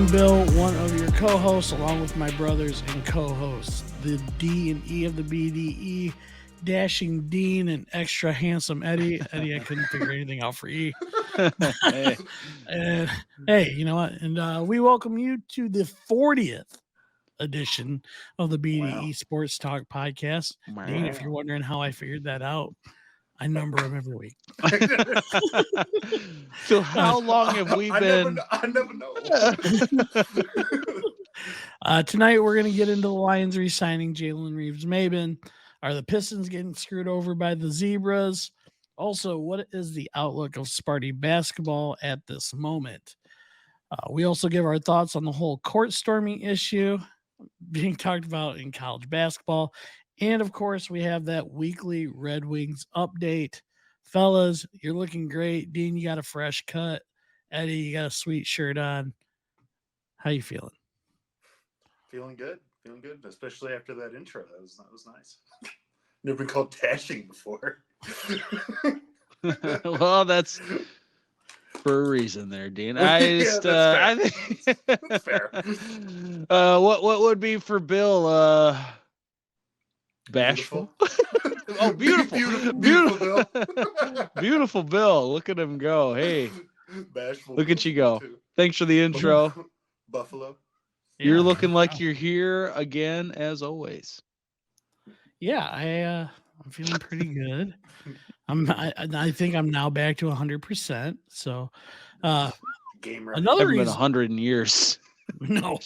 am Bill, one of your co-hosts, along with my brothers and co-hosts, the D and E of the BDE, dashing Dean and extra handsome Eddie. Eddie, I couldn't figure anything out for E. Hey. And, hey, you know what? And we welcome you to the 40th edition of the BDE Sports Talk podcast. Wow. Dean, if you're wondering how I figured that out, I number them every week. So how long have we been? I never know. Tonight, we're going to get into the Lions re-signing Jalen Reeves-Maybin. Are the Pistons getting screwed over by the Zebras? Also, what is the outlook of Sparty basketball at this moment? We also give our thoughts on the whole court storming issue being talked about in college basketball. And, of course, we have that weekly Red Wings update. Fellas, you're looking great. Dean, you got a fresh cut. Eddie, you got a sweet shirt on. How you feeling? Feeling good, especially after that intro. That was nice. Never been called dashing before. Well, that's for a reason there, Dean. I think that's fair. What would be for Bill? Bashful. Oh, beautiful, Bill. Beautiful Bill. Look at him go. Hey, Bashful. look at you go. Thanks for the intro. Buffalo. You're looking like you're here again, as always. Yeah, I'm feeling pretty good. I think I'm now back to 100%. So, Gamer. another Haven't been reason, 100 in years. no,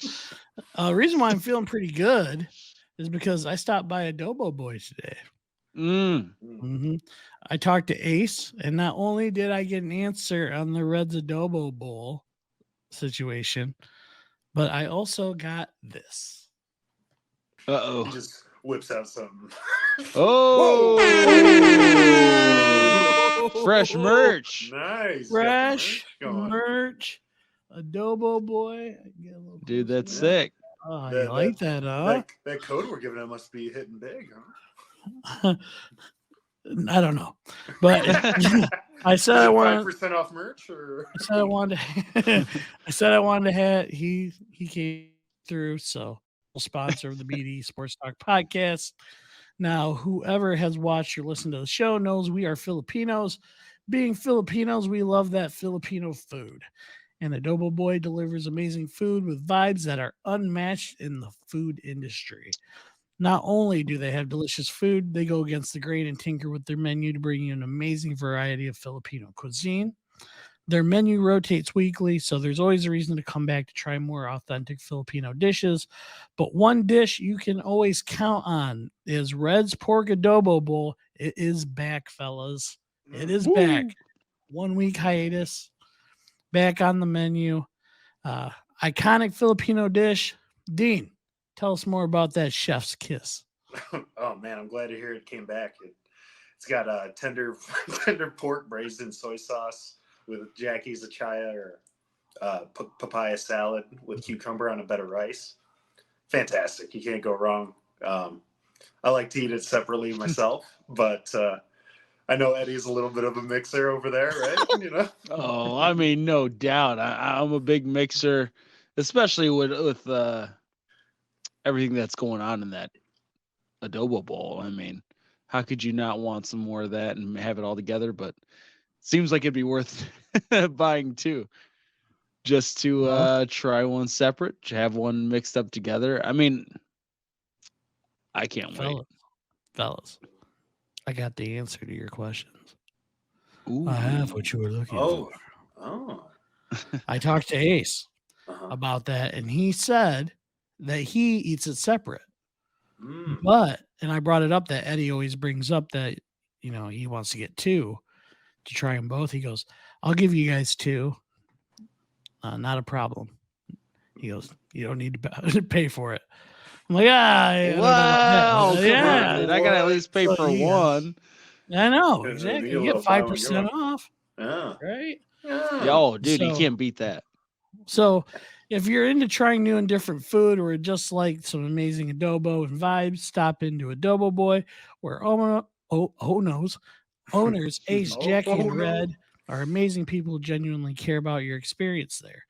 reason why I'm feeling pretty good is because I stopped by Adobo Boy today. Mm. I talked to Ace, and not only did I get an answer on the Reds Adobo Bowl situation, but I also got this. Uh-oh. He just whips out something. Oh! Fresh merch. Nice. Fresh Got the merch going. merch. Adobo Boy. Dude, that's Yeah. sick. Oh, you like that, huh? That code we're giving him must be hitting big, I huh? don't know, but I said I wanted 5% off merch, or I said I wanted to, I said I wanted to have he came through, so we'll sponsor of the BD Sports Talk podcast. Now, whoever has watched or listened to the show knows we are Filipinos. Being Filipinos, we love that Filipino food. And Adobo Boy delivers amazing food with vibes that are unmatched in the food industry. Not only do they have delicious food, they go against the grain and tinker with their menu to bring you an amazing variety of Filipino cuisine. Their menu rotates weekly, so there's always a reason to come back to try more authentic Filipino dishes. But one dish you can always count on is Red's Pork Adobo Bowl. It is back, fellas. It is back. 1 week hiatus. Back on the menu. Iconic Filipino dish. Dean, tell us more about that chef's kiss. Oh man, I'm glad to hear it came back. It's got tender pork braised in soy sauce with Jackie's achaya or papaya salad with cucumber on a bed of rice. Fantastic. You can't go wrong. I like to eat it separately myself, but I know Eddie's a little bit of a mixer over there, right? You know. Oh, I mean, no doubt. I'm a big mixer, especially with everything that's going on in that adobo bowl. I mean, how could you not want some more of that and have it all together? But it seems like it'd be worth buying two, just to try one separate, to have one mixed up together. I mean, I can't wait. Fellas, I got the answer to your questions. Ooh. I have what you were looking for. Oh. I talked to Ace Uh-huh. about that, and he said that he eats it separate. Mm. But, and I brought it up that Eddie always brings up that, you know, he wants to get two to try them both. He goes, I'll give you guys two. Not a problem. He goes, you don't need to pay for it. I'm like, Wow, yeah. I gotta at least pay for one. I know, Yeah, exactly. you You get get 5% off, Yeah. right? Yeah. Yo, dude, you So- can't beat that. So if you're into trying new and different food or just like some amazing adobo and vibes, stop into Adobo Boy, where owners Ace, Jackie, and Red are amazing people who genuinely care about your experience there.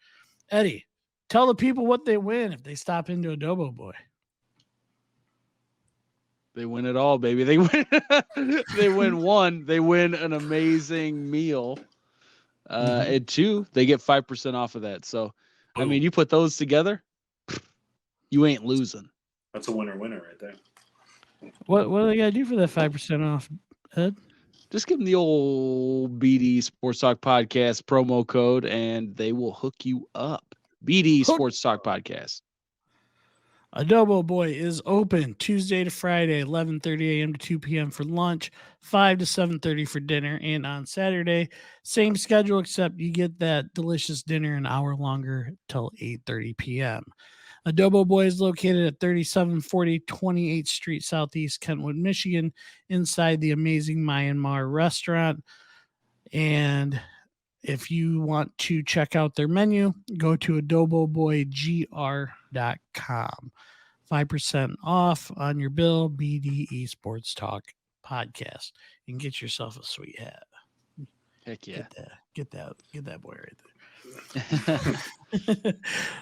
Eddie, Tell the people what they win if they stop into Adobo Boy. They win it all, baby. They win. They win one. They win an amazing meal. And two, they get 5% off of that. So, I mean, you put those together, you ain't losing. That's a winner right there. What do they got to do for that 5% off, Ed? Just give them the old BD Sports Talk Podcast promo code, and they will hook you up. BD Sports Talk Podcast. Adobo Boy is open Tuesday to Friday, 11:30 a.m. to 2 p.m. for lunch, 5 to 7:30 for dinner, and on Saturday, same schedule except you get that delicious dinner an hour longer till 8:30 p.m. Adobo Boy is located at 3740 28th Street Southeast, Kentwood, Michigan, inside the amazing Myanmar restaurant. And if you want to check out their menu, go to adoboboygr.com. 5% off on your bill, BDE Sports Talk Podcast. You can get yourself a sweet hat. Heck yeah. Get that boy right there.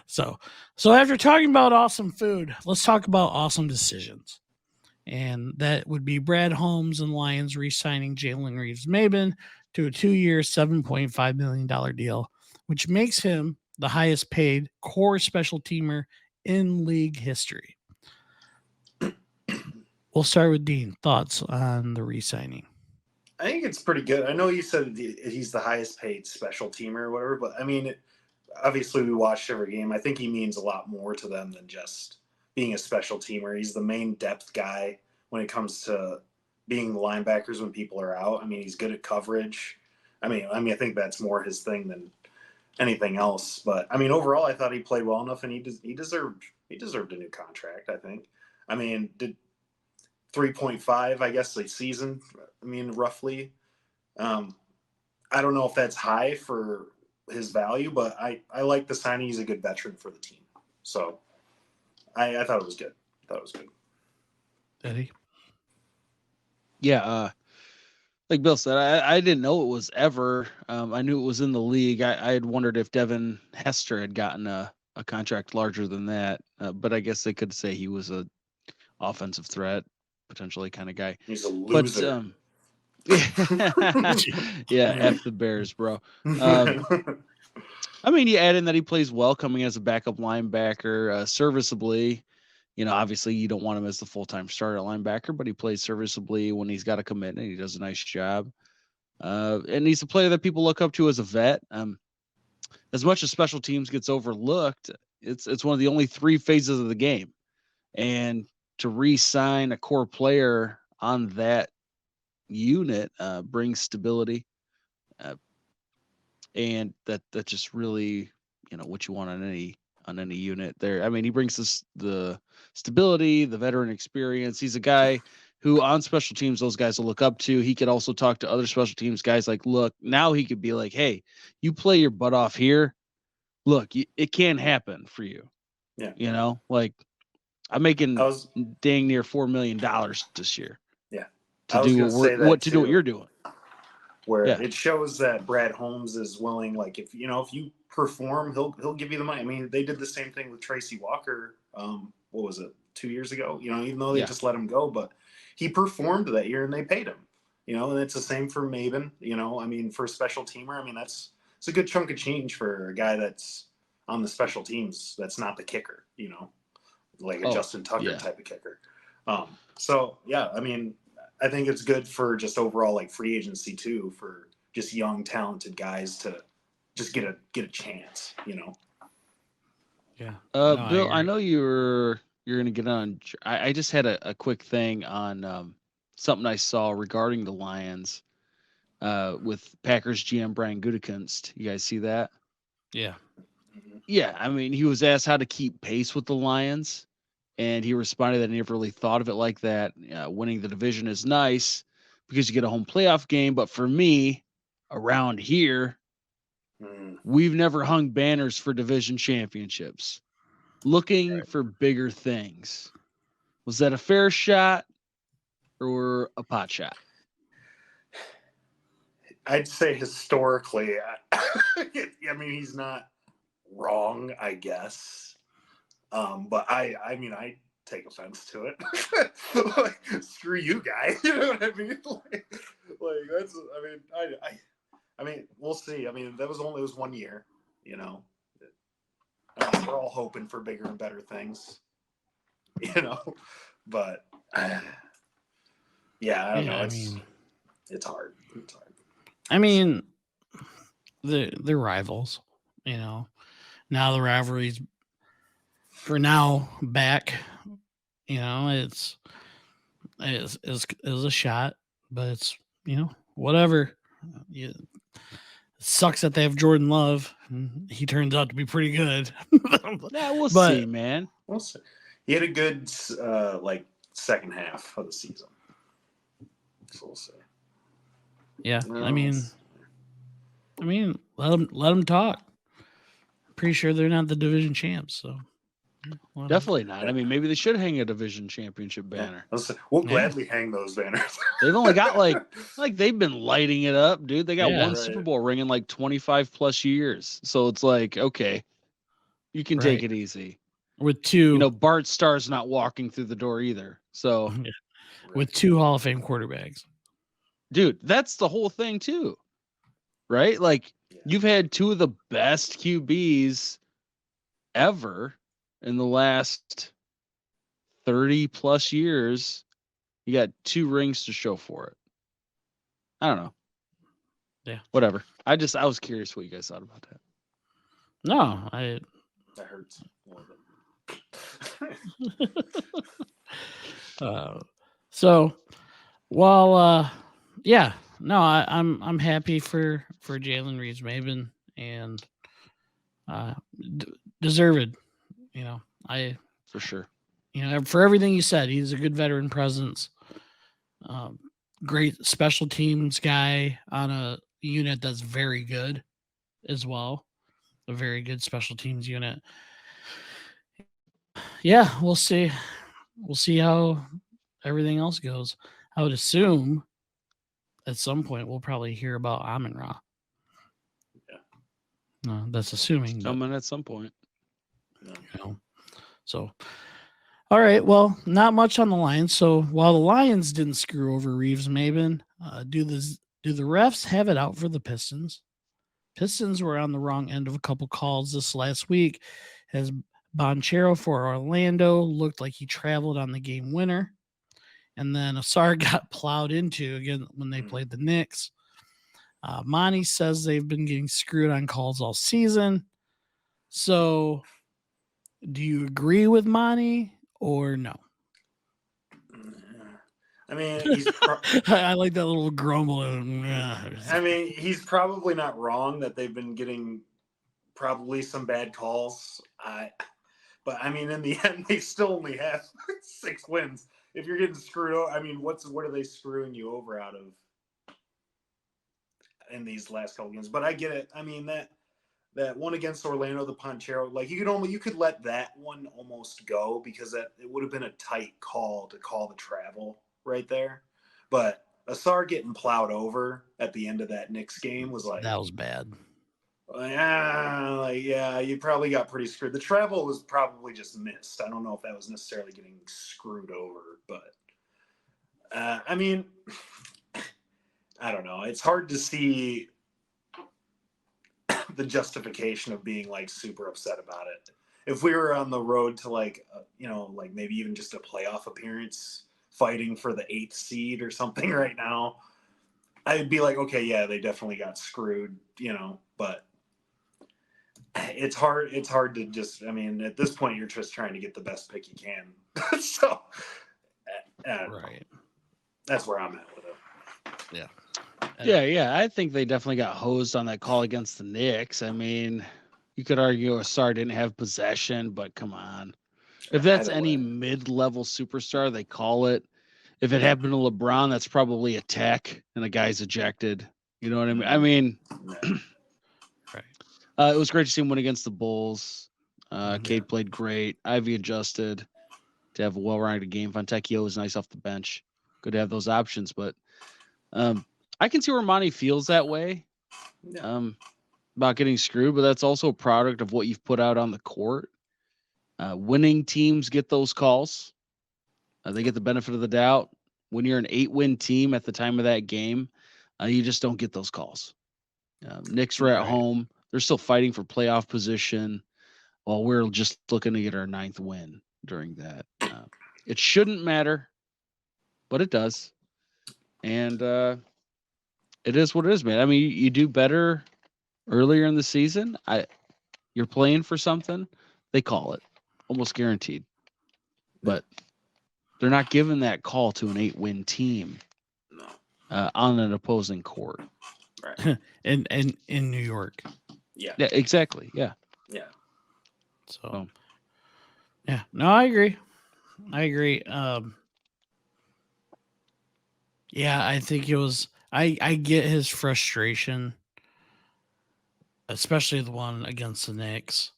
So after talking about awesome food, let's talk about awesome decisions. And that would be Brad Holmes and Lions re-signing Jalen Reeves-Maybin to a 2-year, $7.5 million deal, which makes him the highest paid core special teamer in league history. We'll start with Dean. Thoughts on the re-signing? I think it's pretty good. I know you said he's the highest paid special teamer or whatever, but I mean, obviously we watched every game. I think he means a lot more to them than just being a special teamer. He's the main depth guy when it comes to being the linebackers when people are out. I mean, he's good at coverage. I mean, I think that's more his thing than anything else. But I mean, overall, I thought he played well enough, and he deserved a new contract. I think. I mean, did 3.5, I guess, a season. I mean, roughly. I don't know if that's high for his value, but I like the signing. He's a good veteran for the team. So I thought it was good. Eddie? Yeah, like Bill said, I didn't know it was ever. I knew it was in the league. I had wondered if Devin Hester had gotten a contract larger than that, but I guess they could say he was a offensive threat, potentially kind of guy. He's a loser. But yeah, F the Bears, bro. I mean, you add in that he plays well coming as a backup linebacker, serviceably. You know, obviously you don't want him as the full-time starter linebacker, but he plays serviceably when he's got a commitment. He does a nice job. And he's a player that people look up to as a vet. As much as special teams gets overlooked, it's one of the only 3 phases of the game. And to re-sign a core player on that unit brings stability. And that just really, you know, what you want on any unit there. I mean, he brings us the stability, the veteran experience. He's a guy who on special teams, those guys will look up to. He could also talk to other special teams guys like, look, now he could be like, hey, you play your butt off here. Look, it can happen for you. Yeah. You know, like I'm making dang near $4 million this year. Yeah. To do what you're doing. Where it shows that Brad Holmes is willing, like if you perform, he'll give you the money. I mean, they did the same thing with Tracy Walker. What was it, 2 years ago? You know, even though they just let him go, but he performed that year and they paid him. You know, and it's the same for Maybin. You know, I mean, for a special teamer, I mean it's a good chunk of change for a guy that's on the special teams. That's not the kicker. You know, like a Justin Tucker type of kicker. So yeah, I mean, I think it's good for just overall like free agency too, for just young talented guys to just get a chance, you know. Yeah. Bill, I know you're gonna get on. I just had a quick thing on something I saw regarding the Lions with Packers GM Brian Gutekunst. You guys see that? Yeah. Yeah, I mean, he was asked how to keep pace with the Lions, and he responded that he never really thought of it like that. Winning the division is nice because you get a home playoff game, but for me, around here, we've never hung banners for division championships. Looking for bigger things. Was that a fair shot or a pot shot? I'd say historically, I mean, he's not wrong, I guess. But I mean, I take offense to it. Like, screw you, guy. You know what I mean? Like that's. I mean, we'll see. I mean, it was 1 year. You know, we're all hoping for bigger and better things. You know, but yeah, I don't know. It's hard. It's hard. I mean, they're rivals. You know, now the rivalry's for now back. You know, it's a shot, but it's whatever. It sucks that they have Jordan Love. He turns out to be pretty good. Yeah, we'll But- see, man. We'll see. He had a good like second half of the season. So we'll see. Yeah, No, I mean, let them talk. Pretty sure they're not the division champs, so let 'em- Definitely not. I mean, maybe they should hang a division championship banner. we'll Yeah. gladly hang those banners. They've only got like they've been lighting it up, dude. They got Yeah. one Right. Super Bowl ring in like 25 plus years. So it's like, okay, you can take Right. it easy. with two You know, Bart Starr's not walking through the door either. So, with two Hall of Fame quarterbacks. dude, that's the whole thing too. Right? Like Yeah. you've had two of the best QBs ever in the last 30 plus years. You got two rings to show for it. I don't know. Yeah. Whatever. I was curious what you guys thought about that. No, That hurts a little bit. So, well, yeah, no, I'm happy for Jalen Reeves-Maben and deserved. You know, For sure. For everything you said, he's a good veteran presence. Great special teams guy on a unit that's very good as well. A very good special teams unit. Yeah, we'll see. We'll see how everything else goes. I would assume at some point we'll probably hear about Amon-Ra. Yeah. No, that's assuming. But, Coming at some point. So, all right. Well, not much on the Lions. So while the Lions didn't screw over Reeves-Maben, do the refs have it out for the Pistons? Pistons were on the wrong end of a couple calls this last week, as Bonchero for Orlando looked like he traveled on the game winner, and then Asar got plowed into again when they played the Knicks. Monty says they've been getting screwed on calls all season. So, do you agree with Monty or no? I mean, I like that little grumble. I mean, he's probably not wrong that they've been getting probably some bad calls. But I mean, in the end, they still only have 6 wins. If you're getting screwed over, I mean, what are they screwing you over out of in these last couple games? But I get it. I mean, that one against Orlando, the Ponchero, like you could let that one almost go because it would have been a tight call to call the travel right there. But Asar getting plowed over at the end of that Knicks game was like, that was bad. Yeah, you probably got pretty screwed. The travel was probably just missed. I don't know if that was necessarily getting screwed over, but I mean, I don't know. It's hard to see the justification of being like super upset about it. If we were on the road to like maybe even just a playoff appearance, fighting for the 8th seed or something right now, I'd be like, okay, yeah, they definitely got screwed, but it's hard to just, I mean, at this point you're just trying to get the best pick you can. So Right. That's where I'm at with it. Yeah. I think they definitely got hosed on that call against the Knicks. I mean, you could argue Asar didn't have possession, but come on. If that's Either any way. mid-level superstar, they call it. If it happened to LeBron, that's probably a tech and the guy's ejected. You know what I mean? I mean, Right. it was great to see him win against the Bulls. Yeah. Cade played great. Ivy adjusted to have a well-rounded game. Fontecchio was nice off the bench. Good to have those options, but I can see where Monty feels that way. Yeah. about getting screwed, but that's also a product of what you've put out on the court. Winning teams get those calls. They get the benefit of the doubt. When you're an 8-win team at the time of that game, you just don't get those calls. Knicks were at Right. home. They're still fighting for playoff position while we're just looking to get our 9th win during that. It shouldn't matter, but it does. And it is what it is, man. I mean, you do better earlier in the season. You're playing for something, they call it. Almost guaranteed. But they're not giving that call to an 8-win team No. On an opposing court. Right. in New York. Yeah. Yeah, exactly. Yeah. Yeah. So yeah, no, I agree. Yeah, I think it was I get his frustration, especially the one against the Knicks.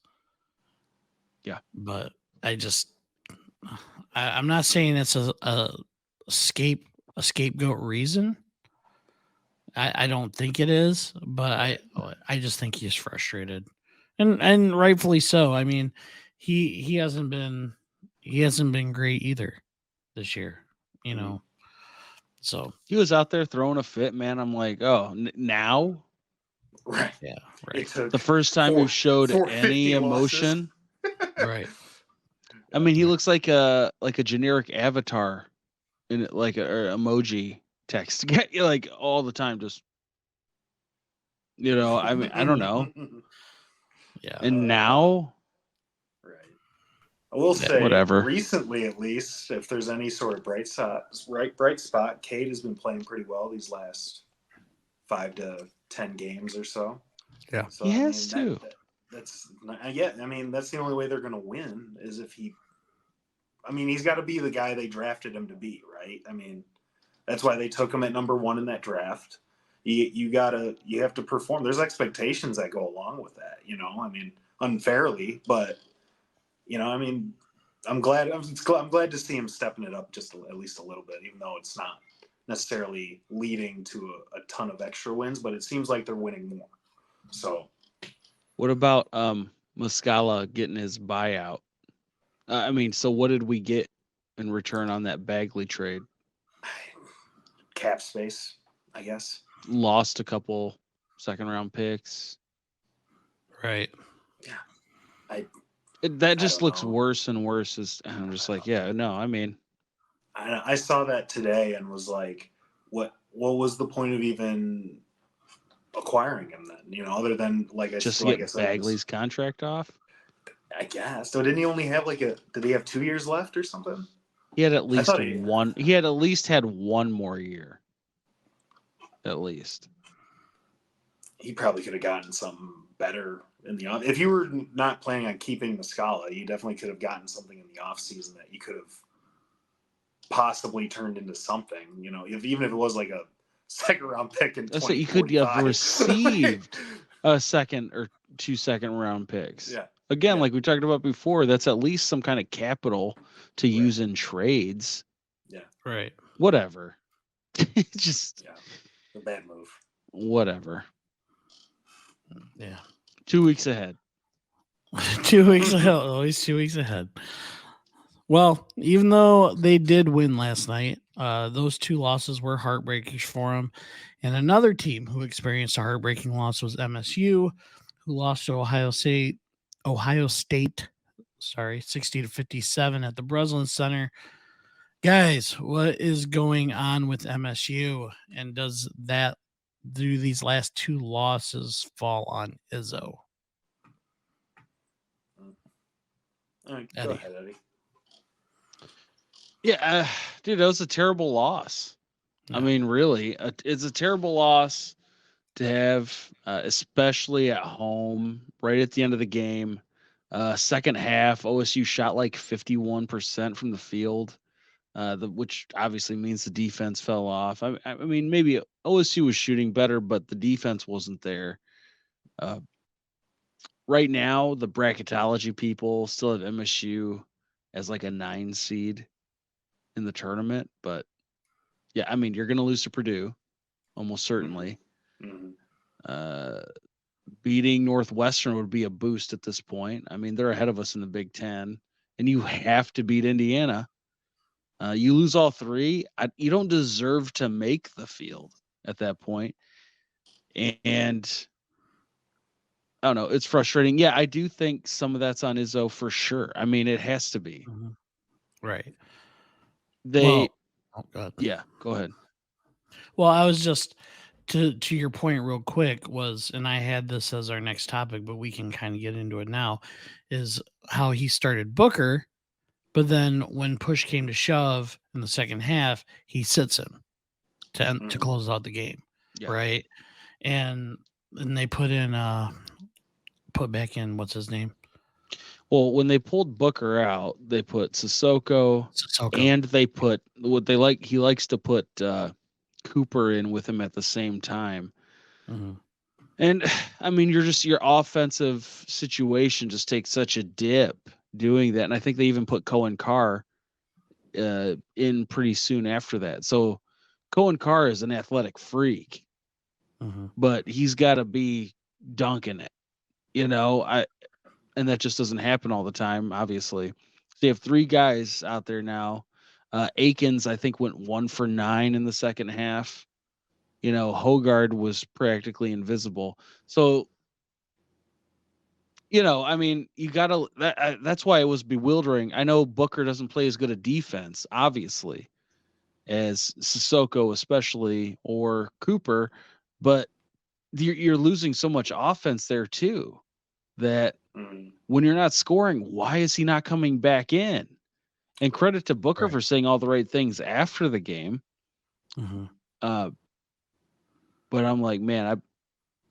Yeah. But I'm not saying it's a scapegoat reason. I don't think it is, but I just think he's frustrated. And rightfully so. I mean, he hasn't been great either this year, you know. So He was out there throwing a fit, man. I'm like, oh, now? Right. yeah, It right. took The first time you showed 450 any losses. emotion. Right. I mean, he looks like a generic avatar in like a or emoji text. Like all the time, just I mean, I don't know. Yeah. And now, Right. I will Yeah, say, whatever. recently at least, if there's any sort of bright spot, Cade has been playing pretty well these last 5 to 10 games or so. Yeah. So He has too. that's not, yeah. I mean, that's the only way they're going to win is if he. I mean, he's got to be the guy they drafted him to be, right? I mean, that's why they took him at number 1 in that draft. You have to perform. There's expectations that go along with that, I mean, unfairly, but I mean, I'm glad to see him stepping it up just at least a little bit, even though it's not necessarily leading to a ton of extra wins, but it seems like they're winning more. So, What about Muscala getting his buyout? I mean, so what did we get in return on that Bagley trade? cap space, I guess. Lost a couple 2nd-round picks. Right. Yeah. That just don't looks know. worse and worse. And I'm just like, yeah, no, I mean, I saw that today and was like, what was the point of even acquiring him then? Other than just to like I get said, it was- Bagley's contract off. I guess. So didn't he only have did he have 2 years left or something? He had at least thought he- one. He had at least had one more year. At least. He probably could have gotten something better in the off. If you were not planning on keeping Muscala, you definitely could have gotten something in the off season that you could have possibly turned into something. Even if it was like a 2nd-round pick in That's what you could have 2045. received a 2nd or 2 2nd-round picks. Yeah. Again, Yeah. like we talked about before, that's at least some kind of capital to use in trades. Yeah. Right. Whatever. Just a bad move. Whatever. Yeah. 2 weeks ahead. 2 weeks ahead. Always 2 weeks ahead. Well, even though they did win last night, those 2 losses were heartbreaking for them. And another team who experienced a heartbreaking loss was MSU, who lost to Ohio State, 60-57 at the Breslin Center. Guys, what is going on with MSU? And do these last 2 losses fall on Izzo? All right, Eddie. go ahead, Eddie. Yeah, dude, that was a terrible loss. Yeah. I mean, really, it's a terrible loss to have, especially at home, right at the end of the game. Second half, OSU shot like 51% from the field, which obviously means the defense fell off. I mean, maybe OSU was shooting better, but the defense wasn't there. Right now, the bracketology people still have MSU as like a 9 seed in the tournament, but yeah, I mean, you're going to lose to Purdue, almost certainly. Mm-hmm. beating Northwestern would be a boost at this point. I mean, they're ahead of us in the Big Ten, and you have to beat Indiana. You lose all three, you don't deserve to make the field at that point. And I don't know, it's frustrating. Yeah, I do think some of that's on Izzo for sure. I mean, it has to be. Right. They, oh God. yeah, go ahead. Well, I was just to your point real quick was, and I had this as our next topic, but we can kind of get into it now, is how he started Booker, but then when push came to shove in the second half, he sits him to close out the game, Yeah. right? And they put back in what's his name? Well, when they pulled Booker out, they put Sissoko, and they put what they like. He likes to put Cooper in with him at the same time. And I mean, your offensive situation just takes such a dip doing that. And I think they even put Cohen Carr in pretty soon after that. So Cohen Carr is an athletic freak, but he's got to be dunking it, and that just doesn't happen all the time, obviously. So you have three guys out there now. Akins, I think, went 1 for 9 in the second half. Hogard was practically invisible. So, I mean, you gotta. That's why it was bewildering. I know Booker doesn't play as good a defense, obviously, as Sissoko, especially, or Cooper, but you're losing so much offense there too that when you're not scoring, why is he not coming back in? And credit to Booker for saying all the right things after the game. But I'm like, man,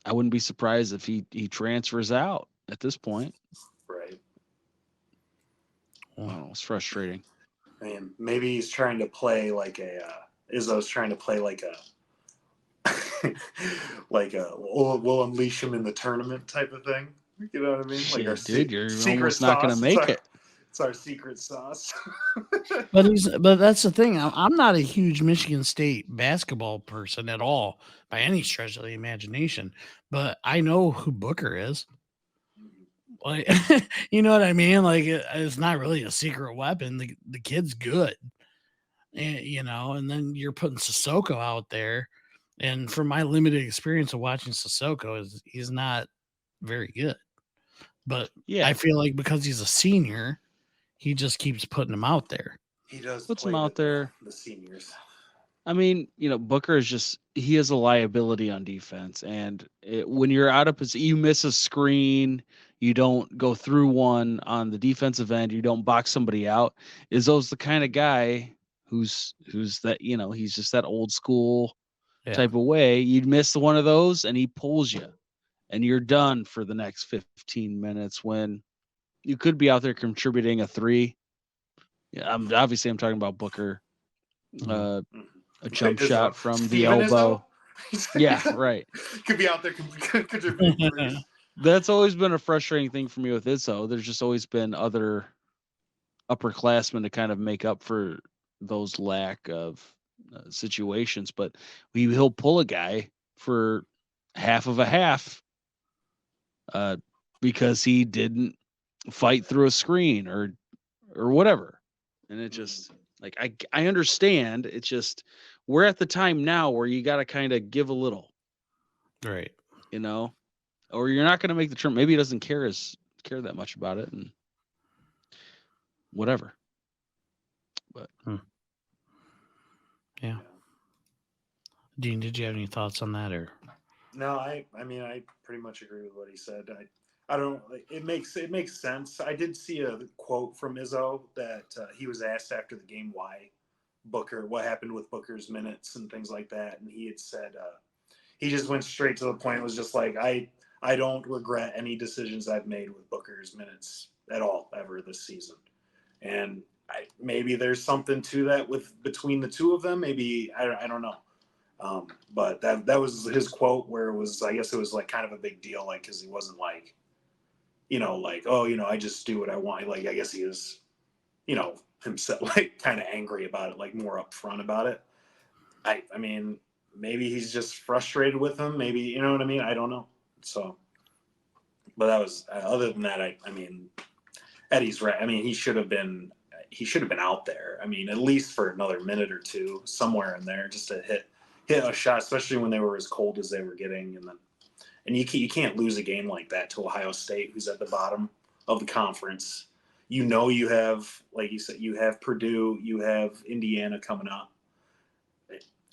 I wouldn't be surprised if he transfers out at this point. Right. Oh, it's frustrating. I mean, maybe he's trying to play like Izzo's trying to play like we'll unleash him in the tournament type of thing. You know what I mean? Like our you're secret almost sauce. not going to make it. It's our secret sauce. But that's the thing. I'm not a huge Michigan State basketball person at all by any stretch of the imagination. But I know who Booker is. Like, you know what I mean? Like, it's not really a secret weapon. The kid's good, and then you're putting Sissoko out there. And from my limited experience of watching Sissoko, he's not very good. But yeah, I feel like because he's a senior, he just keeps putting him out there. He does puts him out there. The seniors. I mean, Booker is he is a liability on defense, and when you're out of position, you miss a screen, you don't go through one on the defensive end, you don't box somebody out. Izzo's the kind of guy who's that he's just that old school type of way. You'd miss one of those, and he pulls you, and you're done for the next 15 minutes when you could be out there contributing a 3. Yeah, I'm talking about Booker. A jump shot from the elbow. Yeah, right. Could be out there contributing. That's always been a frustrating thing for me with Izzo. There's just always been other upperclassmen to kind of make up for those lack of situations, but he'll pull a guy for half of a half because he didn't fight through a screen or whatever. And it just like I understand. It's just we're at the time now where you got to kind of give a little, right? Or you're not going to make the turn. Maybe he doesn't care that much about it, and whatever. But yeah. Dean, did you have any thoughts on that, or? No, I mean, I pretty much agree with what he said. I don't. It makes sense. I did see a quote from Izzo that he was asked after the game what happened with Booker's minutes and things like that, and he had said he just went straight to the point. It was just like I don't regret any decisions I've made with Booker's minutes at all ever this season, and maybe there's something to that between the two of them. Maybe I don't know. But that was his quote where it was, I guess it was like kind of a big deal, like, cause he wasn't like, like, oh, I just do what I want. Like, I guess he was, himself, like kind of angry about it, like more upfront about it. I mean, maybe he's just frustrated with him. Maybe, you know what I mean? I don't know. So But that was other than that. I mean, Eddie's right. I mean, he should have been out there. I mean, at least for another minute or two, somewhere in there, just to hit a shot, especially when they were as cold as they were getting. And you can't lose a game like that to Ohio State, who's at the bottom of the conference. You know, you have, like you said, you have Purdue, you have Indiana coming up.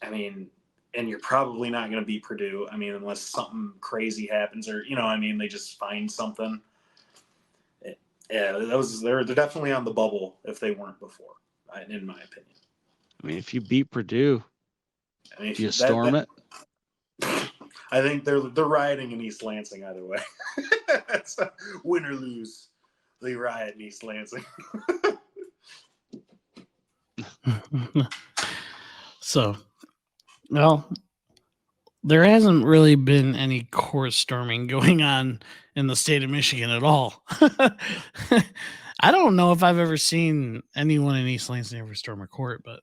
I mean, and you're probably not going to beat Purdue. I mean, unless something crazy happens, or I mean, they just find something. Yeah, they're definitely on the bubble if they weren't before, in my opinion. I mean, if you beat Purdue, I mean, do you storm it? I think they're rioting in East Lansing either way. That's win or lose, they riot in East Lansing. So, well, there hasn't really been any court storming going on in the state of Michigan at all. I don't know if I've ever seen anyone in East Lansing ever storm a court, but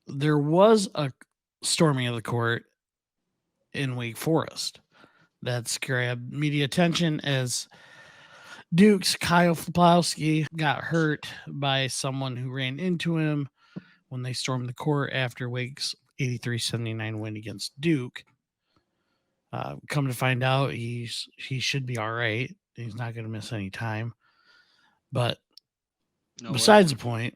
there was a storming of the court in Wake Forest that's grabbed media attention as Duke's Kyle Flopowski got hurt by someone who ran into him when they stormed the court after Wake's 83-79 win against Duke. Come to find out, he should be all right. He's not going to miss any time. But besides the point,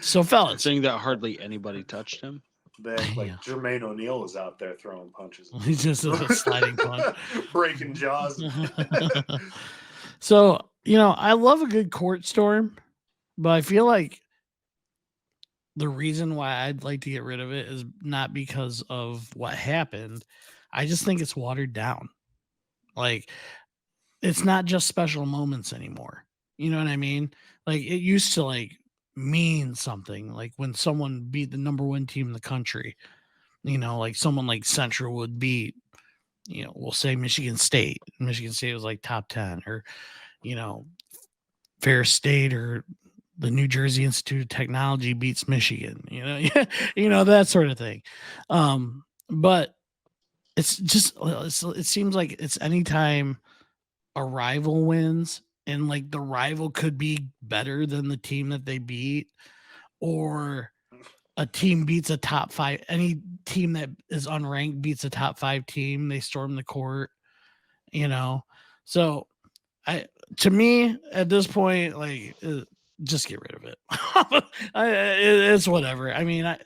so fellas, saying that hardly anybody touched him. Jermaine O'Neal was out there throwing punches. He's just a sliding punch, breaking jaws. So I love a good court storm, but I feel like the reason why I'd like to get rid of it is not because of what happened. I just think it's watered down. Like, it's not just special moments anymore. You know what I mean? Like, it used to mean something. Like when someone beat the number one team in the country, like someone like Central would beat, we'll say Michigan State. Michigan State was like top 10, or, Fair State or the New Jersey Institute of Technology beats Michigan, that sort of thing. But it's just, it seems like it's anytime a rival wins and the rival could be better than the team that they beat, or a team beats a top 5, any team that is unranked beats a top 5 team, they storm the court, so to me at this point, just get rid of it. It's whatever. I mean,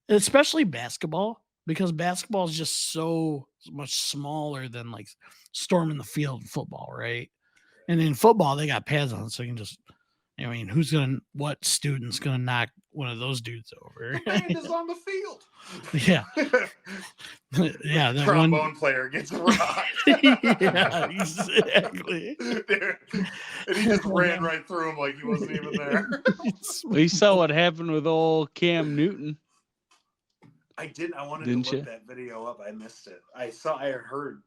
especially basketball, because basketball is just so much smaller than storming the field in football, right? And in football, they got pads on, so you can just, what student's gonna knock one of those dudes over? The band is on the field. Yeah. Yeah, that trombone player gets rocked. Yeah, exactly. And he just ran right through him like he wasn't even there. We saw what happened with old Cam Newton. I didn't. I wanted to look that video up. I missed it. I heard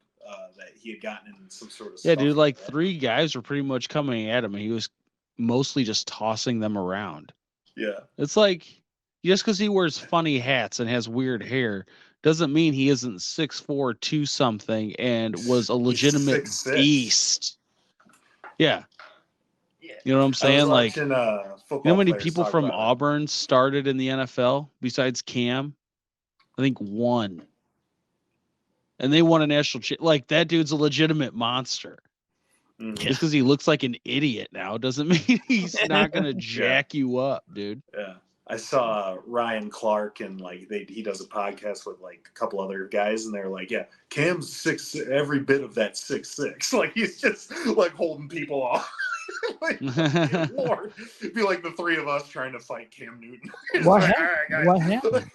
that he had gotten in some sort of stuff. Dude, 3 guys were pretty much coming at him, and he was mostly just tossing them around. Yeah. It's like, just because he wears funny hats and has weird hair doesn't mean he isn't 6'4", 2 something, and was a legitimate beast. Yeah. You know what I'm saying? Watching, how many people from Auburn started in the NFL besides Cam? I think 1. And they won a national that dude's a legitimate monster. Mm-hmm. Just because he looks like an idiot now doesn't mean he's not gonna jack you up, dude. Yeah. I saw Ryan Clark, and he does a podcast with a couple other guys, and they're like, yeah, Cam's 6, every bit of that 6'6". He's just holding people off. Lord. It'd be like the 3 of us trying to fight Cam Newton. What happened?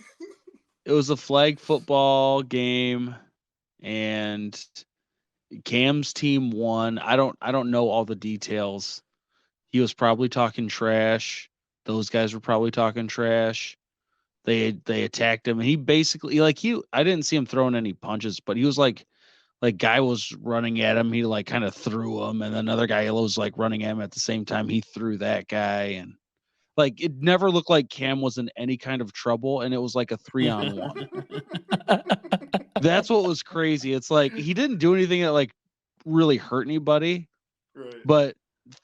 It was a flag football game, and Cam's team won. I don't know all the details. He was probably talking trash. Those guys were probably talking trash. They attacked him, and he basically I didn't see him throwing any punches, but he was guy was running at him. He kind of threw him, and another guy was running at him at the same time. He threw that guy, and it never looked like Cam was in any kind of trouble, and it was a 3-on-1. That's what was crazy. It's like he didn't do anything that like really hurt anybody, Right. but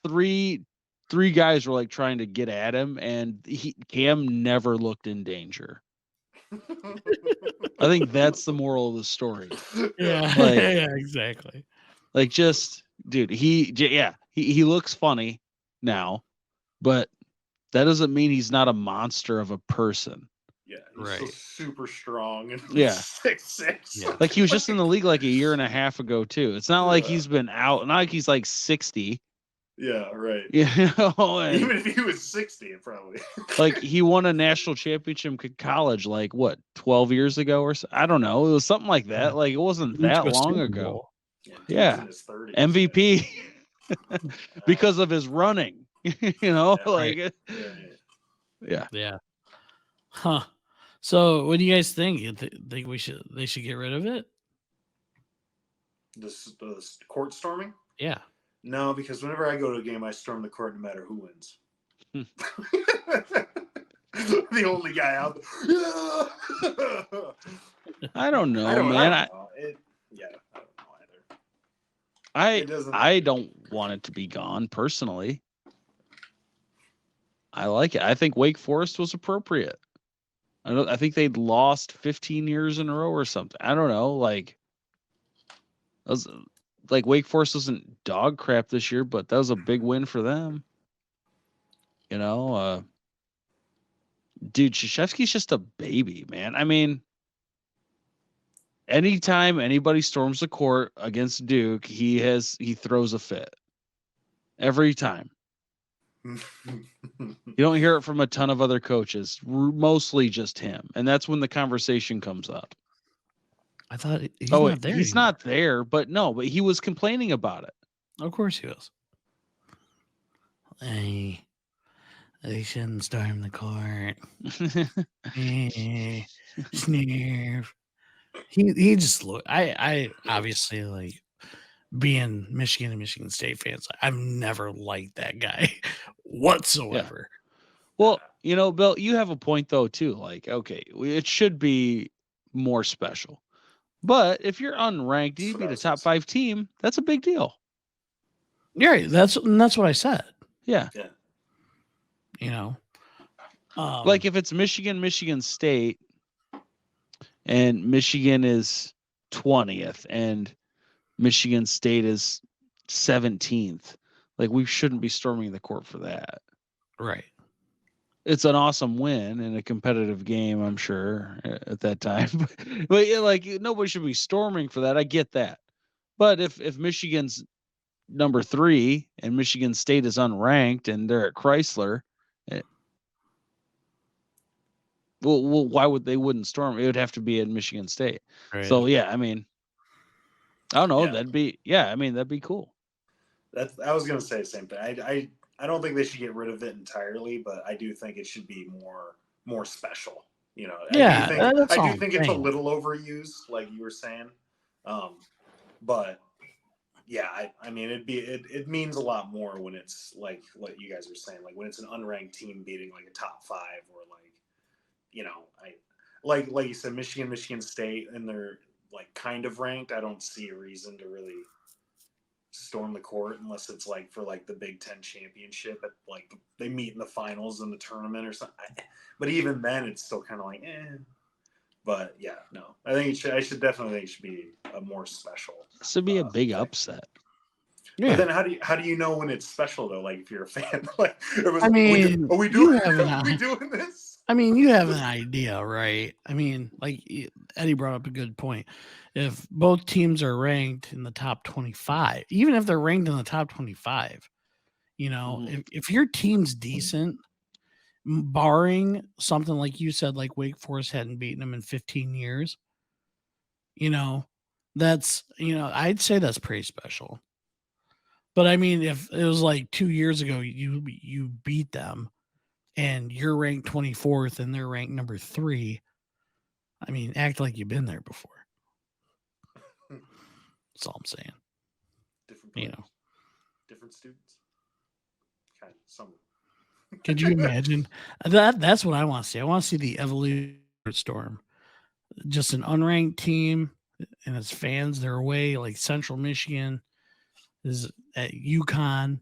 three guys were like trying to get at him, and Cam never looked in danger. I think that's the moral of the story. Yeah, Like- yeah, exactly. Like, just dude, he looks funny now, but that doesn't mean he's not a monster of a person. Yeah, he's still Right. super strong and Yeah. 6'6". Yeah. Like, he was just in the league like a year and a half ago too. It's not like Yeah. he's been out, not like he's like 60. Yeah, right. You know, and Even if he was 60, it probably. like he won a national championship in college like what 12 years ago or so. I don't know. It was something like that. Like, it wasn't Went that to a long Super ago. Bowl. Dude's Yeah. in his 30s. MVP because of his running. You know, Yeah, like Yeah. Yeah. Huh. So, what do you guys think? You think they should get rid of it? The court storming? Yeah. No, because whenever I go to a game, I storm the court no matter who wins. The only guy out there. I don't know, I don't man. know. I don't know either. It doesn't. I don't want it to be gone personally. I like it. I think Wake Forest was appropriate. I think they'd lost 15 years in a row or something. I don't know. Like Wake Forest wasn't dog crap this year, but that was a big win for them. You know, dude, Krzyzewski's just a baby, man. I mean, anytime anybody storms the court against Duke, he throws a fit. Every time. You don't hear it from a ton of other coaches, mostly just him. And that's when the conversation comes up. I thought he's He's not there. He's anymore. not there, but he was complaining about it. Of course he was. Hey, they shouldn't storm the court. Hey, Sneer. He just look. I obviously, like, being Michigan and Michigan State fans, I've never liked that guy whatsoever. Well, you know, Bill, you have a point though too. Like, okay, it should be more special. But if you're unranked, you beat a top 5 team, that's a big deal. Yeah, right. That's what I said. Yeah. You know, Like if it's Michigan State, and Michigan is 20th, and Michigan State is 17th, like, we shouldn't be storming the court for that. right. It's an awesome win in a competitive game, I'm sure, at that time. But yeah, like, nobody should be storming for that. I get that. But if Michigan's number 3 and Michigan State is unranked and they're at Chrysler, well, why would they wouldn't storm? It would have to be at Michigan State. Right. So yeah, I mean, I don't know. Yeah. That'd be cool. I was gonna say the same thing. I don't think they should get rid of it entirely, but I do think it should be more special. You know, Yeah, that's all I do I'm think it's a saying. little overused, like you were saying. But yeah, I mean, it means a lot more when it's like what you guys were saying, like when it's an unranked team beating like a top 5, or like, you know, like you said, Michigan State, and they're like kind of ranked. I don't see a reason to really storm the court unless it's like for like the Big Ten championship, at like they meet in the finals in the tournament or something. But even then, it's still kind of like, But yeah, no, I think I should definitely think it should be a more special. This would be a big thing. upset. Yeah. But then how do you know when it's special though? Like if you're a fan, like I mean, are we you doing have an are we eye. doing this? I mean, you have an idea, right? I mean, like Eddie brought up a good point. If both teams are ranked in the top 25, even if they're ranked in the top 25, you know, if your team's decent, barring something like you said, like Wake Forest hadn't beaten them in 15 years, you know, that's, you know, I'd say that's pretty special. But I mean, if it was like 2 years ago, you beat them, and you're ranked 24th and they're ranked number 3, I mean, act like you've been there before. That's all I'm saying. Different You players, know, different students. Kind of some. could you imagine that? That's what I want to see. I want to see the evolution of Storm, just an unranked team and his fans, they're away. Like Central Michigan is at UConn,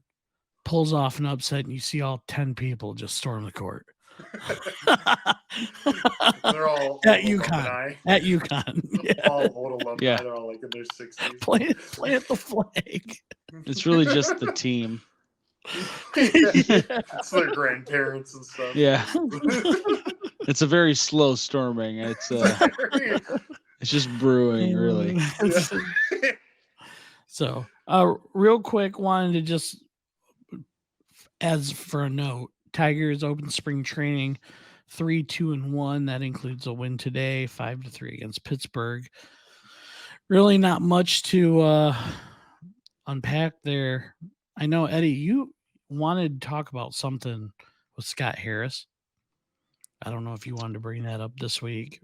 pulls off an upset, and you see all 10 people just storm the court. They're all at old UConn. alumni. At UConn. Yeah. All old alumni. Yeah. They're all like in their 60s. Plant the flag. It's really just the team. It's their grandparents and stuff. Yeah. It's a very slow storming. It's just brewing, really. So, real quick, wanted to just, as for a note, Tigers open spring training 3-2-1. That includes a win today, 5-3 against Pittsburgh. Really not much to unpack there. I know, Eddie, you wanted to talk about something with Scott Harris. I don't know if you wanted to bring that up this week.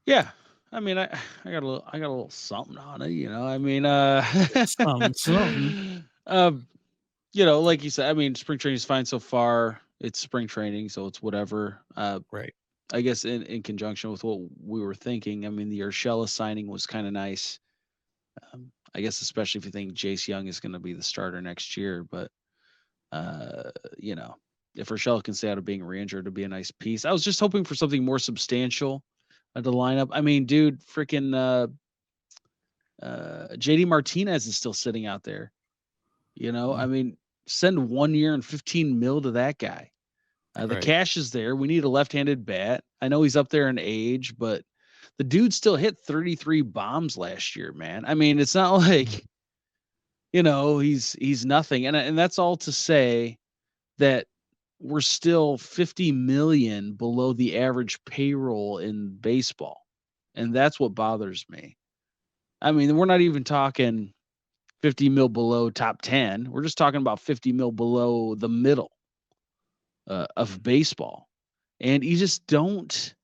Yeah. I mean, I got a little something on it, you know. I mean, Something. you know, like you said, I mean, spring training is fine so far. It's spring training, so it's whatever. Right. I guess in conjunction with what we were thinking, I mean, the Urshela signing was kind of nice. I guess especially if you think Jace Young is going to be the starter next year, but you know, if Urshela can stay out of being re-injured, it'd be a nice piece. I was just hoping for something more substantial to line up. I mean, dude, freaking JD Martinez is still sitting out there. You know, I mean, send 1 year and 15 mil to that guy. The Right. cash is there. We need a left-handed bat. I know he's up there in age, but the dude still hit 33 bombs last year, man. I mean, it's not like, you know, he's nothing. And that's all to say that we're still 50 million below the average payroll in baseball. And that's what bothers me. I mean, we're not even talking 50 mil below top 10. We're just talking about 50 mil below the middle of baseball. And you just don't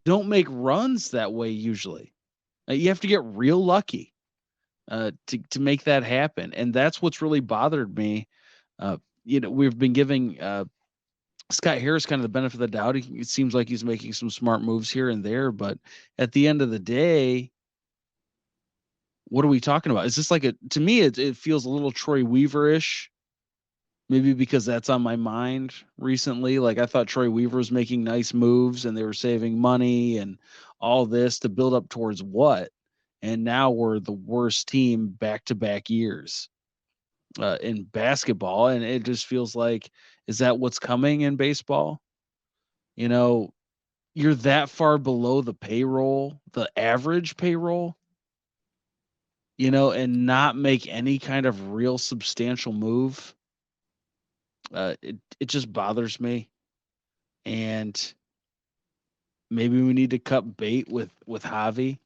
make runs that way usually. You have to get real lucky to make that happen. And that's what's really bothered me. You know, we've been giving Scott Harris kind of the benefit of the doubt. It seems like he's making some smart moves here and there, but at the end of the day, what are we talking about? Is this like to me, it feels a little Troy Weaver-ish, maybe because that's on my mind recently. Like I thought Troy Weaver was making nice moves and they were saving money and all this to build up towards what? And now we're the worst team back-to-back years in basketball. And it just feels like, is that what's coming in baseball? You know, you're that far below the payroll, the average payroll, you know, and not make any kind of real substantial move. It just bothers me. And maybe we need to cut bait with Javi.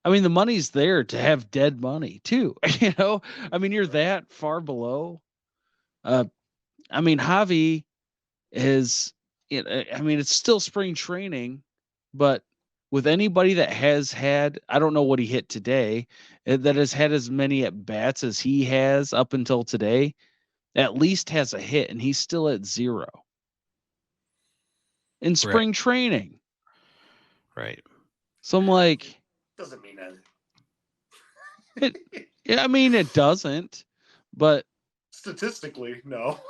I mean, the money's there to have dead money too. You know, I mean, you're that far below. I mean, Javi is, you know, I mean, it's still spring training, but with anybody that has had, I don't know what he hit today, that has had as many at bats as he has up until today, at least has a hit, and he's still at 0 in spring training. Right. So I'm like, Doesn't mean it. Yeah, I mean, it doesn't, but statistically, no.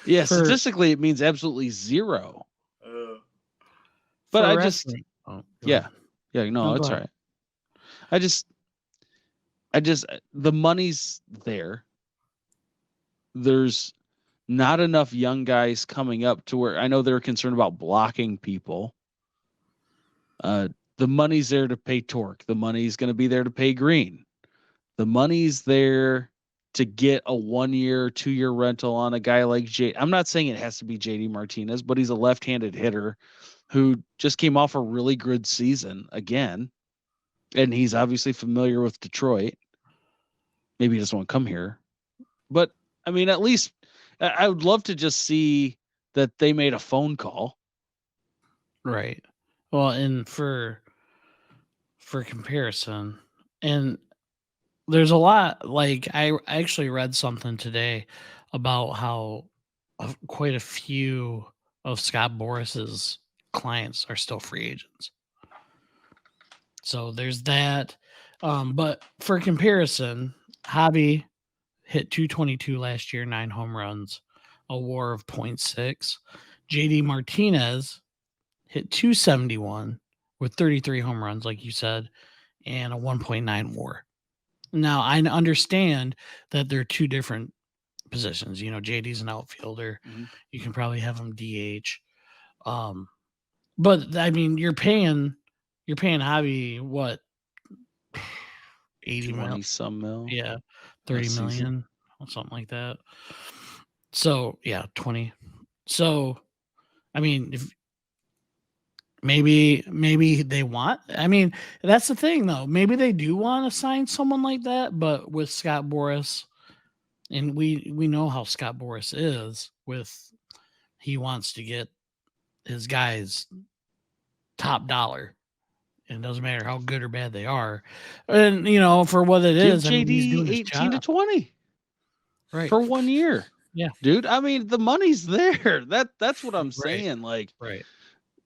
yeah, statistically, it means absolutely 0. But I just, yeah, no, it's all right. I just, the money's there. There's not enough young guys coming up to where I know they're concerned about blocking people. The money's there to pay Torque. The money's going to be there to pay Green. The money's there to get a 1 year, 2 year rental on a guy like J. I'm not saying it has to be JD Martinez, but he's a left-handed hitter who just came off a really good season again. And he's obviously familiar with Detroit. Maybe he doesn't want to come here. But I mean, at least I would love to just see that they made a phone call. Right. Well, and for comparison, and there's a lot, like I actually read something today about how quite a few of Scott Boris's clients are still free agents. So there's that. But for comparison, Hobby hit 222 last year, 9 home runs, a WAR of 0.6. JD Martinez hit 271 with 33 home runs, like you said, and a 1.9 WAR. Now I understand that they're two different positions. You know, JD's an outfielder. Mhm. You can probably have him DH. But I mean, you're paying Hobby what 80 20 mil, some mil. yeah, a 30 season. million or something like that. So yeah, 20. So I mean, if maybe they want. I mean, that's the thing though. Maybe they do want to sign someone like that, but with Scott Boras, and we know how Scott Boras is with he wants to get his guys top dollar. And it doesn't matter how good or bad they are. And you know, for what it Give is, I mean, he's JD doing his 18 to job. 20 Right. for 1 year. Yeah. Dude, I mean, the money's there. That's what I'm Right. saying. Like, Right.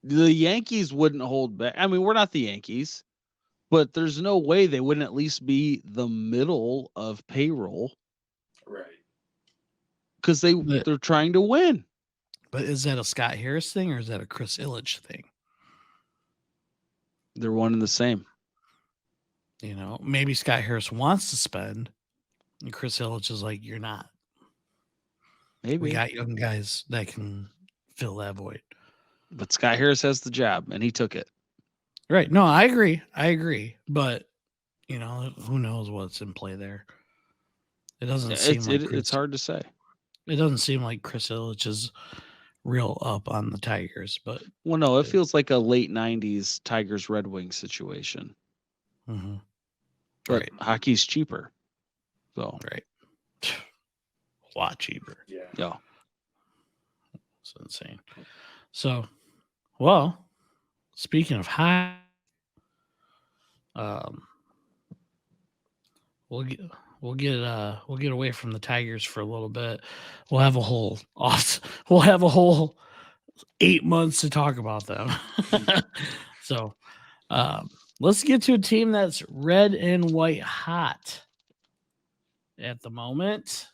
the Yankees wouldn't hold back. I mean, we're not the Yankees, but there's no way they wouldn't at least be the middle of payroll Right. because But they're trying to win. is that a Scott Harris thing or is that a Chris Illich thing? They're one and the same. You know, maybe Scott Harris wants to spend, and Chris Illich is like, "You're not. Maybe. We got young guys that can fill that void." But Scott Harris has the job, and he took it. Right. No, I agree. But you know, who knows what's in play there? It doesn't seem like It's hard to say. It doesn't seem like Chris Illich is real up on the Tigers, but Well, no, it feels like a late 90s Tigers Red Wings situation. mhm. But Right. hockey's cheaper. So, Right. A lot cheaper. Yeah. It's insane. So, well, speaking of high, we'll get away from the Tigers for a little bit. We'll have a whole 8 months to talk about them. So, let's get to a team that's red and white hot at the moment,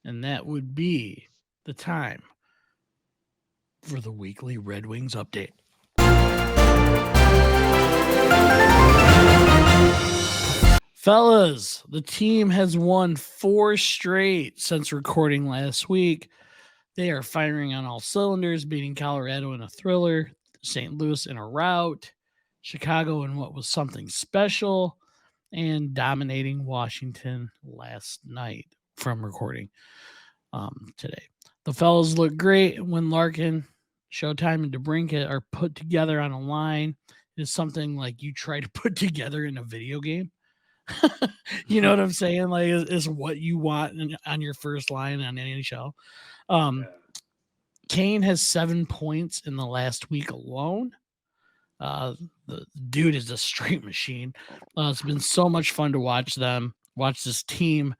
and that would be the time for the weekly Red Wings update. Fellas, the team has won 4 straight since recording last week. They are firing on all cylinders, beating Colorado in a thriller, St. Louis in a rout, Chicago in what was something special, and dominating Washington last night from recording today. The fellas look great when Larkin, Showtime, and DeBrincat are put together on a line. It is something like you try to put together in a video game. You know what I'm saying? Like, is what you want on your first line on any show. Kane has 7 points in the last week alone. The dude is a straight machine. It's been so much fun to watch this team.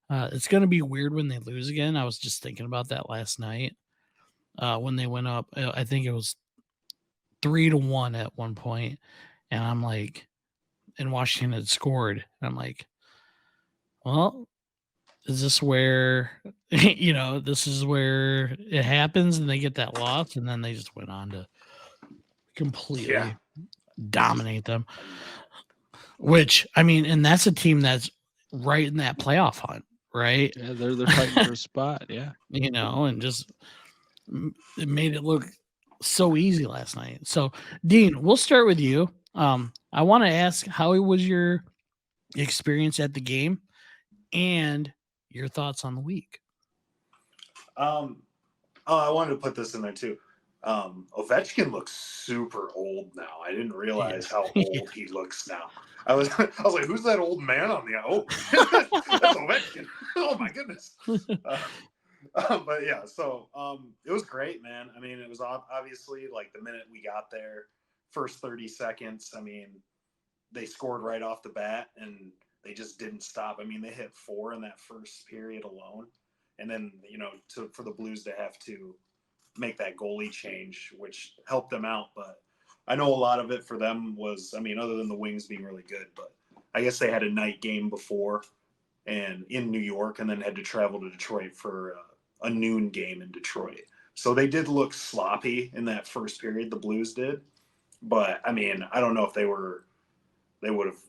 It's going to be weird when they lose again. I was just thinking about that last night when they went up. I think it was 3-1 at one point, and I'm like, and Washington had scored. And I'm like, well, is this where this is where it happens and they get that loss, and then they just went on to completely dominate them. Which, I mean, and that's a team that's right in that playoff hunt, right? Yeah, they're fighting for a spot. Yeah. And just it made it look so easy last night. So, Dean, we'll start with you. I want to ask, how was your experience at the game and your thoughts on the week? I wanted to put this in there too. Ovechkin looks super old now. I didn't realize how old he looks now. I was like, who's that old man on the that's Ovechkin. Oh my goodness. But yeah, so it was great, man. I mean, it was obviously like the minute we got there, first 30 seconds, I mean, they scored right off the bat and they just didn't stop. I mean, they hit 4 in that first period alone. And then, for the Blues to have to make that goalie change, which helped them out. But I know a lot of it for them was, I mean, other than the Wings being really good, but I guess they had a night game before and in New York, and then had to travel to Detroit for a noon game in Detroit. So they did look sloppy in that first period. The Blues did, but I mean, I don't know if they would have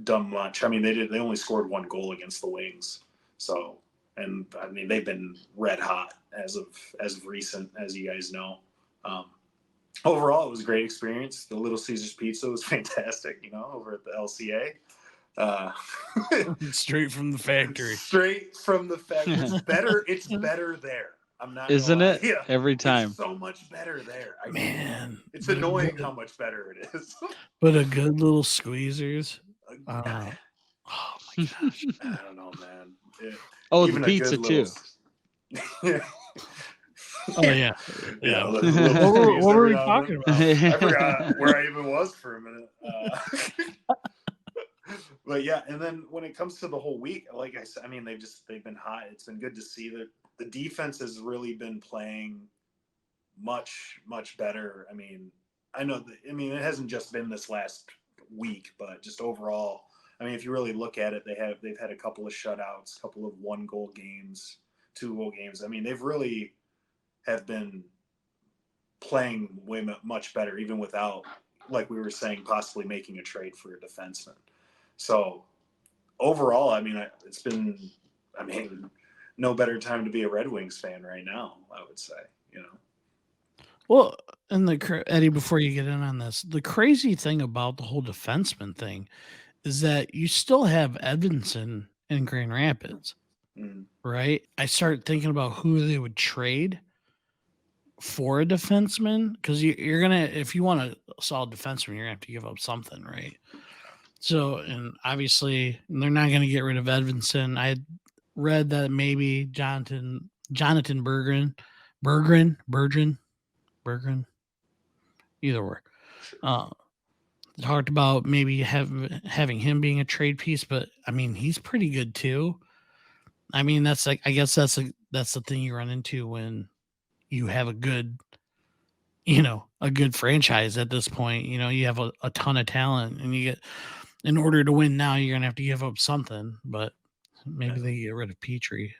done much. I mean, they only scored 1 goal against the Wings. So, and I mean, they've been red hot as of recent, as you guys know. Overall, it was a great experience. The Little Caesars Pizza was fantastic, you know, over at the LCA. Straight from the factory. Straight from the factory. It's better. It's better there. I'm not. Isn't gonna lie. it? Yeah, Every time. It's so much better there. Man, it's annoying how much better it is. But a good little squeezers. Oh I my gosh. don't know, man. Oh, Even the a pizza good too. Oh yeah. Yeah. What were we talking about? I forgot where I even was for a minute. But yeah, and then when it comes to the whole week, like I said, I mean, they've been hot. It's been good to see that the defense has really been playing much better. I mean, it hasn't just been this last week, but just overall. I mean, if you really look at it, they've had a couple of shutouts, a couple of 1-goal games, 2-goal games. I mean, they've really have been playing way much better, even without, like we were saying, possibly making a trade for a defenseman. So overall, I mean, no better time to be a Red Wings fan right now, I would say, you know. Well, and Eddie, before you get in on this, the crazy thing about the whole defenseman thing is that you still have Edvinson in Grand Rapids, right? I start thinking about who they would trade for a defenseman, because you're gonna, if you want a solid defenseman, you're gonna have to give up something, right? So, and obviously they're not gonna get rid of Edvinson. I had read that maybe Jonathan Berggren, either or. Talked about maybe having him being a trade piece, but I mean, he's pretty good too. I mean, that's like, I guess that's the thing you run into when you have a good franchise at this point. You know, you have a ton of talent, and in order to win now, you're gonna have to give up something. But maybe they get rid of Petrie.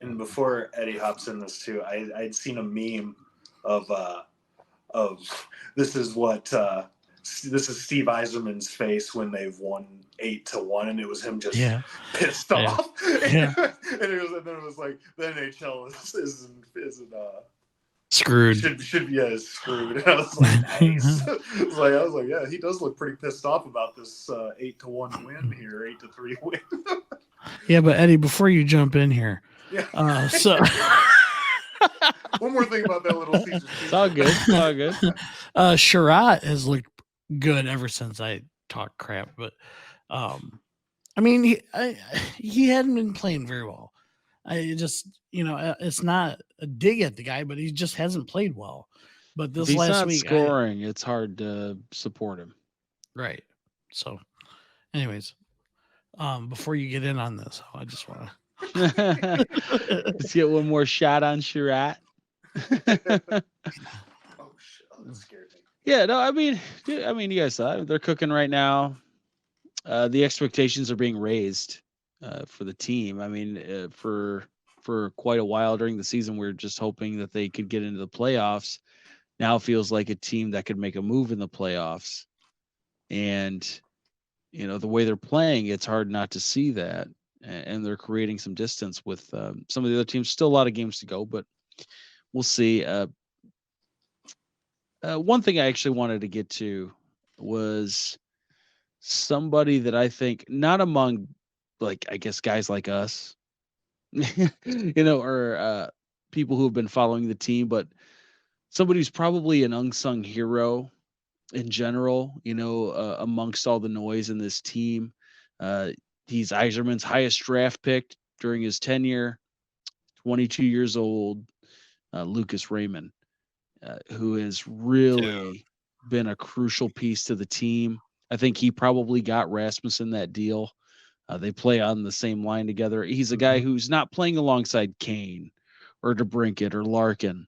And before Eddie hops in this too, I'd seen a meme of this is Steve Yzerman's face when they've won 8-1, and it was him just pissed off. Yeah. And it was like the NHL isn't Screwed. Is screwed. And I was like, nice. I was like, yeah, he does look pretty pissed off about this 8-1 win here, 8-3 win. Yeah, but Eddie, before you jump in here, so one more thing about that Little Caesars. It's all good. It's all good. Sherratt has looked good ever since I talked crap, but I mean, he hadn't been playing very well. I just, it's not a dig at the guy, but he just hasn't played well. But this if he's last not week, scoring, it's hard to support him. Right. So, anyways, before you get in on this, I just want to let's get one more shot on Sherratt. Oh shit! That scared me. Yeah, no, I mean, you guys saw it. They're cooking right now. The expectations are being raised for the team. I mean, for quite a while during the season, we we're just hoping that they could get into the playoffs. Now it feels like a team that could make a move in the playoffs. And, the way they're playing, it's hard not to see that. And they're creating some distance with some of the other teams. Still a lot of games to go, but we'll see. One thing I actually wanted to get to was somebody that I think, not among, like, I guess guys like us, or people who have been following the team, but somebody who's probably an unsung hero in general, amongst all the noise in this team. He's Yzerman's highest draft pick during his tenure, 22 years old, Lucas Raymond, who has really been a crucial piece to the team. I think he probably got Rasmussen that deal. They play on the same line together. He's a guy who's not playing alongside Kane or DeBrincat or Larkin.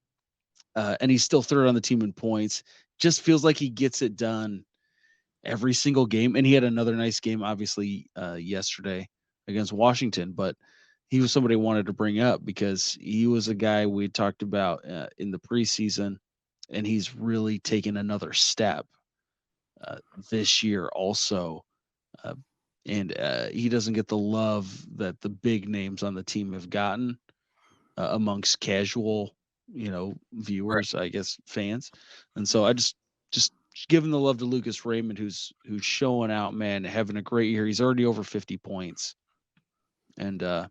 and he's still third on the team in points. Just feels like he gets it done every single game. And he had another nice game, obviously, yesterday against Washington. But he was somebody I wanted to bring up because he was a guy we talked about in the preseason, and he's really taken another step this year also. And he doesn't get the love that the big names on the team have gotten amongst casual, viewers, I guess, fans. And so I just giving the love to Lucas Raymond, who's showing out, man, having a great year. He's already over 50 points, and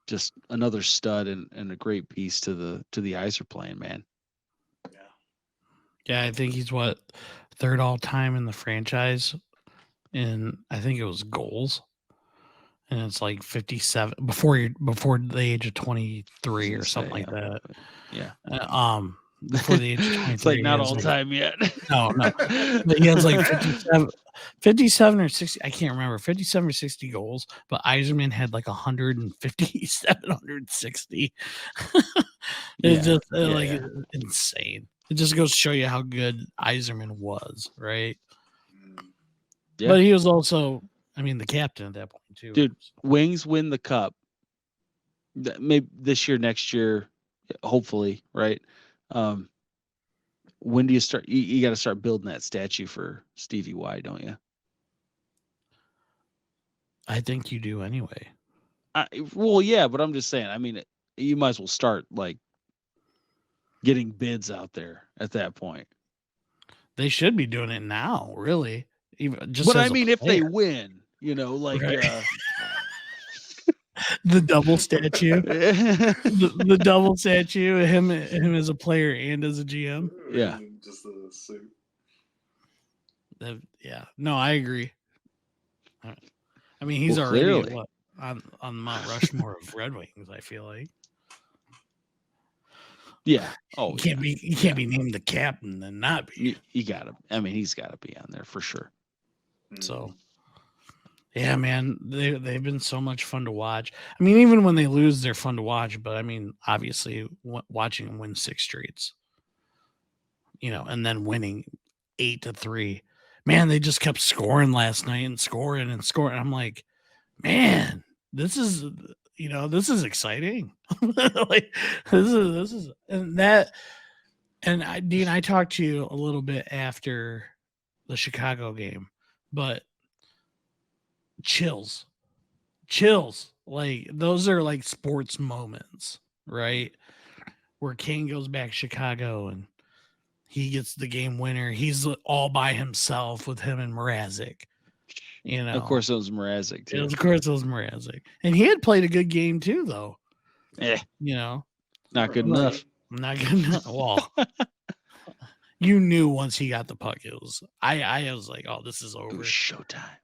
just another stud and a great piece to the Eyes are playing, man. Yeah, I think he's third all time in the franchise, and I think it was goals, and it's like 57 before the age of 23 or something like that. Yeah. Before the age of 23. It's like not all time yet. No. But he has like 57 or 60. I can't remember, 57 or 60 goals. But Yzerman had like 157, 160. It's just insane. It just goes to show you how good Yzerman was, right? Yeah. But he was also, the captain at that point too. Dude, Wings win the cup. Maybe this year, next year, hopefully, right? When do you start? You got to start building that statue for Stevie Y, don't you? I think you do anyway. Well, yeah, but I'm just saying. You might as well start like getting bids out there at that point. They should be doing it now, really. But if they win, right. The double statue, the double statue, him as a player and as a GM. Yeah, just a suit. Yeah, no, I agree. He's already on Mount Rushmore of Red Wings. I feel like. Yeah. Oh, you can't be named the captain and not be. You gotta. He's got to be on there for sure. So. Yeah, man, they've been so much fun to watch. Even when they lose, they're fun to watch. But obviously, watching them win 6 straights, and then winning 8-3, man, they just kept scoring last night and scoring and scoring. I'm like, man, this is exciting. Like this is and that. And Dean, I talked to you a little bit after the Chicago game, but. Chills, like those are like sports moments, right? Where Kane goes back to Chicago and he gets the game winner. He's all by himself with him and Mrazek. Of course, it was Mrazek too. Of course, it was Mrazek, and he had played a good game too, though. Not good enough. Not good enough. Well, you knew once he got the puck, it was. I was like, oh, this is over. It was showtime.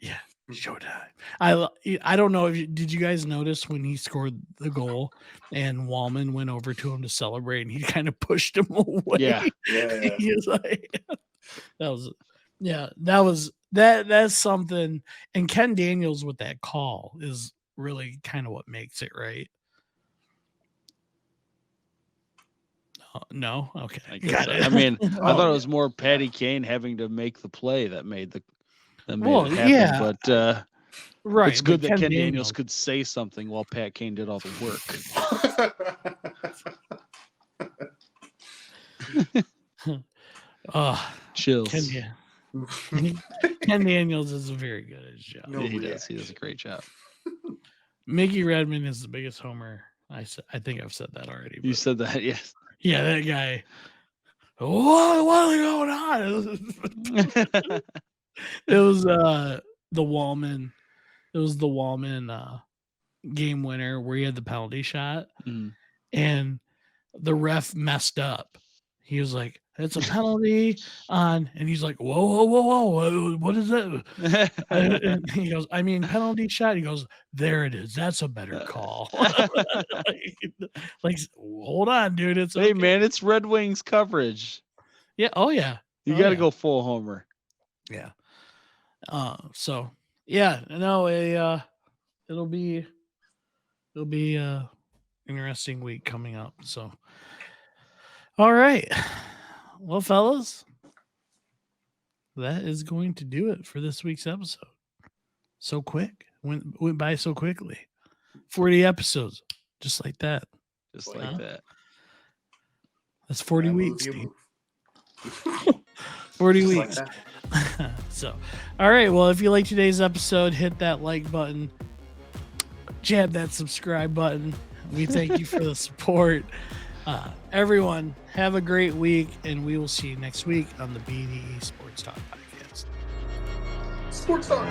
Yeah. Showtime. I don't know did you guys notice when he scored the goal and Wallman went over to him to celebrate and he kind of pushed him away. Yeah. He was like, that's something. And Ken Daniels with that call is really kind of what makes it, right? No, okay. I guess I thought it was more Patty Kane having to make the play that made it happen. Yeah. But right, it's good that Ken Daniels could say something while Pat Kane did all the work. Chills. Ken Daniels is very good at his job. Yeah, he does. He does a great job. Mickey Redmond is the biggest homer. I think I've said that already. You said that, yes. Yeah, that guy. What is going on? It was the Wallman. It was the Wallman game winner where he had the penalty shot, and the ref messed up. He was like, "It's a penalty on," and he's like, "Whoa, what is that?" And he goes, penalty shot." He goes, "There it is. That's a better call." like, hold on, dude. It's hey, man, it's Red Wings coverage. Yeah. Oh yeah. You got to go full homer. Yeah. So yeah, no, it'll be interesting week coming up. So All right. Well, fellas, that is going to do it for this week's episode. So quick. Went by so quickly. 40 episodes. Just like that. Just Boy, like huh? that. That's 40 Move, weeks. you Steve. move. 40 Just weeks. like that. So, all right. Well, if you like today's episode, hit that like button, jab that subscribe button. We thank you for the support. Everyone, have a great week, and we will see you next week on the BDE Sports Talk Podcast. Sports Talk.